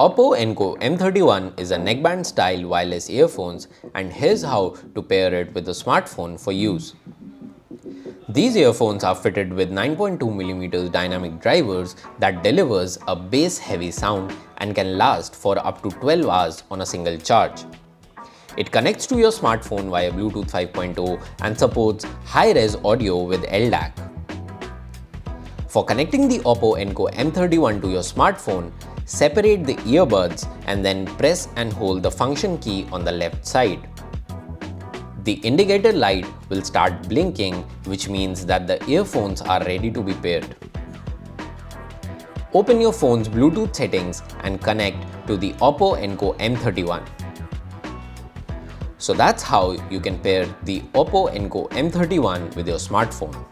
OPPO ENCO M31 is a neckband style wireless earphones, and here's how to pair it with a smartphone for use. These earphones are fitted with 9.2mm dynamic drivers that delivers a bass heavy sound and can last for up to 12 hours on a single charge. It connects to your smartphone via Bluetooth 5.0 and supports high-res audio with LDAC. For connecting the OPPO ENCO M31 to your smartphone, separate the earbuds and then press and hold the function key on the left side. The indicator light will start blinking, which means that the earphones are ready to be paired. Open your phone's Bluetooth settings and connect to the OPPO ENCO M31. So that's how you can pair the OPPO ENCO M31 with your smartphone.